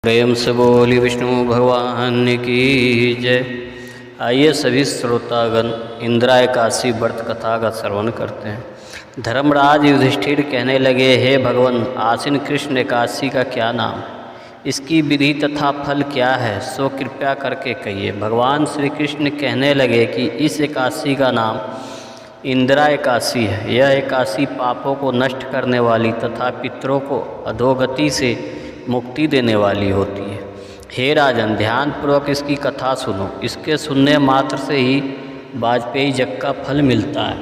प्रेम से बोली विष्णु भगवान की जय। आइए सभी श्रोतागण इंदिरा एकादशी व्रत कथा का श्रवण करते हैं। धर्मराज युधिष्ठिर कहने लगे, हे भगवान, आश्विन कृष्ण एकादशी का क्या नाम है, इसकी विधि तथा फल क्या है, सो कृपया करके कहिए। भगवान श्री कृष्ण कहने लगे कि इस एकादशी का नाम इंदिरा एकादशी है। यह एकादशी पापों को नष्ट करने वाली तथा पितरों को अधोगति से मुक्ति देने वाली होती है। हे राजन, ध्यानपूर्वक इसकी कथा सुनो। इसके सुनने मात्र से ही वाजपेयी जग का फल मिलता है।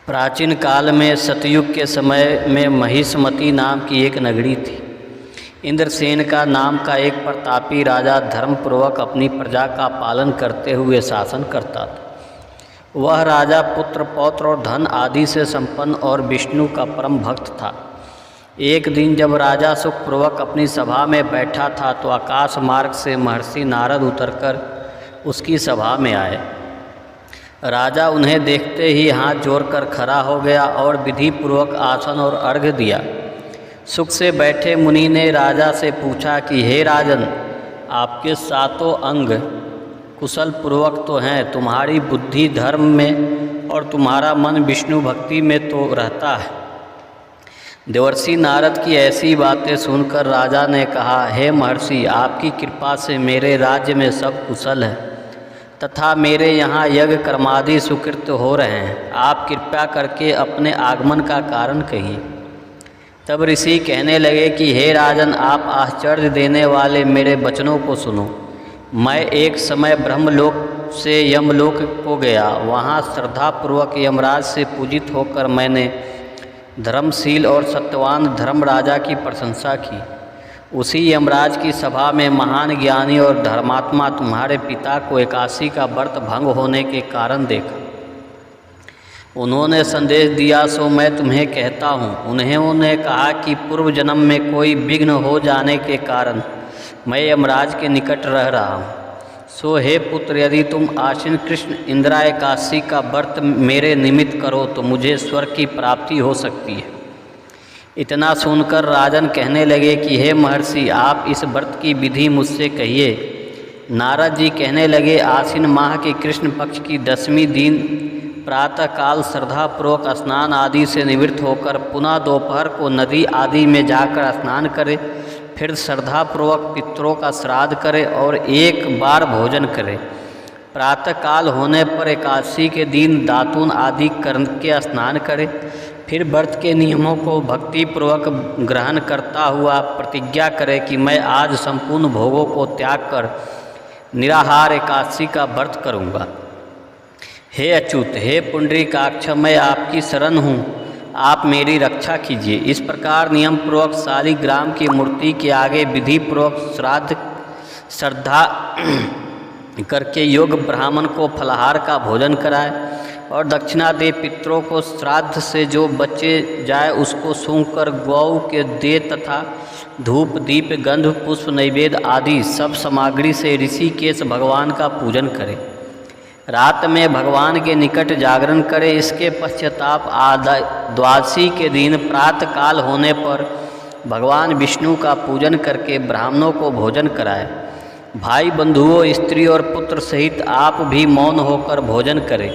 प्राचीन काल में सतयुग के समय में महिष्मती नाम की एक नगरी थी। इंद्रसेन का नाम का एक प्रतापी राजा धर्मपूर्वक अपनी प्रजा का पालन करते हुए शासन करता था। वह राजा पुत्र, पौत्र और धन आदि से संपन्न और विष्णु का परम भक्त था। एक दिन जब राजा सुखपूर्वक अपनी सभा में बैठा था तो आकाश मार्ग से महर्षि नारद उतरकर उसकी सभा में आए। राजा उन्हें देखते ही हाथ जोड़कर खड़ा हो गया और विधि पूर्वक आसन और अर्घ्य दिया। सुख से बैठे मुनि ने राजा से पूछा कि हे राजन, आपके सातों अंग कुशल पूर्वक तो हैं, तुम्हारी बुद्धि धर्म में और तुम्हारा मन विष्णु भक्ति में तो रहता है। देवर्षि नारद की ऐसी बातें सुनकर राजा ने कहा, हे महर्षि, आपकी कृपा से मेरे राज्य में सब कुशल है तथा मेरे यहाँ यज्ञ कर्मादि सुकृत हो रहे हैं। आप कृपया करके अपने आगमन का कारण कहिए। तब ऋषि कहने लगे कि हे राजन, आप आश्चर्य देने वाले मेरे वचनों को सुनो। मैं एक समय ब्रह्मलोक से यमलोक को गया। वहाँ श्रद्धापूर्वक यमराज से पूजित होकर मैंने धर्मशील और सत्यवान धर्म राजा की प्रशंसा की। उसी यमराज की सभा में महान ज्ञानी और धर्मात्मा तुम्हारे पिता को एकादशी का व्रत भंग होने के कारण देखा। उन्होंने संदेश दिया, सो मैं तुम्हें कहता हूँ। उन्होंने कहा कि पूर्व जन्म में कोई विघ्न हो जाने के कारण मैं यमराज के निकट रह रहा हूँ। सो हे पुत्र, यदि तुम आश्विन कृष्ण इंदिरा एकादशी का व्रत मेरे निमित्त करो तो मुझे स्वर्ग की प्राप्ति हो सकती है। इतना सुनकर राजन कहने लगे कि हे महर्षि, आप इस व्रत की विधि मुझसे कहिए। नारद जी कहने लगे, आश्विन माह के कृष्ण पक्ष की 10वीं दिन प्रातःकाल श्रद्धापूर्वक स्नान आदि से निवृत्त होकर पुनः दोपहर को नदी आदि में जाकर स्नान करें। फिर श्रद्धापूर्वक पितरों का श्राद्ध करें और एक बार भोजन करें। प्रातःकाल होने पर एकादशी के दिन दातून आदि करके स्नान करें। फिर व्रत के नियमों को भक्तिपूर्वक ग्रहण करता हुआ प्रतिज्ञा करें कि मैं आज संपूर्ण भोगों को त्याग कर निराहार एकादशी का व्रत करूँगा। हे अच्युत, हे पुंडरीकाक्ष, मैं आपकी शरण हूँ, आप मेरी रक्षा कीजिए। इस प्रकार नियम पूर्वक शालिग्राम की मूर्ति के आगे विधि पूर्वक श्राद्ध श्रद्धा करके योग ब्राह्मण को फलाहार का भोजन कराए और दक्षिणा दे। पितरों को श्राद्ध से जो बचे जाए उसको सूंघकर गौ के दे तथा धूप दीप गंध पुष्प नैवेद्य आदि सब सामग्री से ऋषिकेश भगवान का पूजन करें। रात में भगवान के निकट जागरण करें। इसके पश्चाताप द्वादशी के दिन प्रातःकाल होने पर भगवान विष्णु का पूजन करके ब्राह्मणों को भोजन कराएं। भाई बंधुओं, स्त्री और पुत्र सहित आप भी मौन होकर भोजन करें।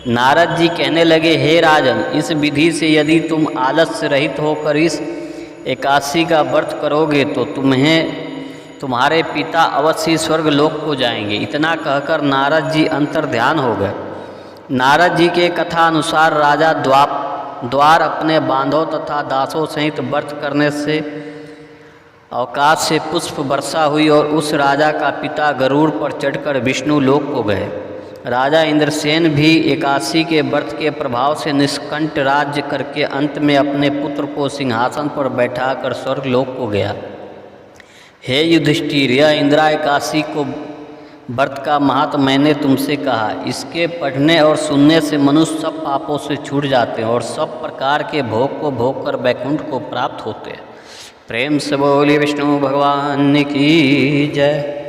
नारद जी कहने लगे, हे राजन, इस विधि से यदि तुम आलस्य रहित होकर इस एकादशी का व्रत करोगे तो तुम्हारे पिता अवश्य स्वर्ग लोक को जाएंगे। इतना कहकर नारद जी अंतर्ध्यान हो गए। नारद जी के कथा अनुसार राजा द्वार अपने बांधों तथा दासों सहित व्रत करने से आकाश से पुष्प वर्षा हुई और उस राजा का पिता गरुड़ पर चढ़कर विष्णु लोक को गए। राजा इंद्रसेन भी एकादशी के व्रत के प्रभाव से निष्कंठ राज्य करके अंत में अपने पुत्र को सिंहासन पर बैठाकर स्वर्ग लोक को गया। हे युधिष्ठिर, यह इंदिरा एकादशी को व्रत का महत्व मैंने तुमसे कहा। इसके पढ़ने और सुनने से मनुष्य सब पापों से छूट जाते हैं और सब प्रकार के भोग को भोग कर वैकुंठ को प्राप्त होते हैं। प्रेम से बोलिए विष्णु भगवान की जय।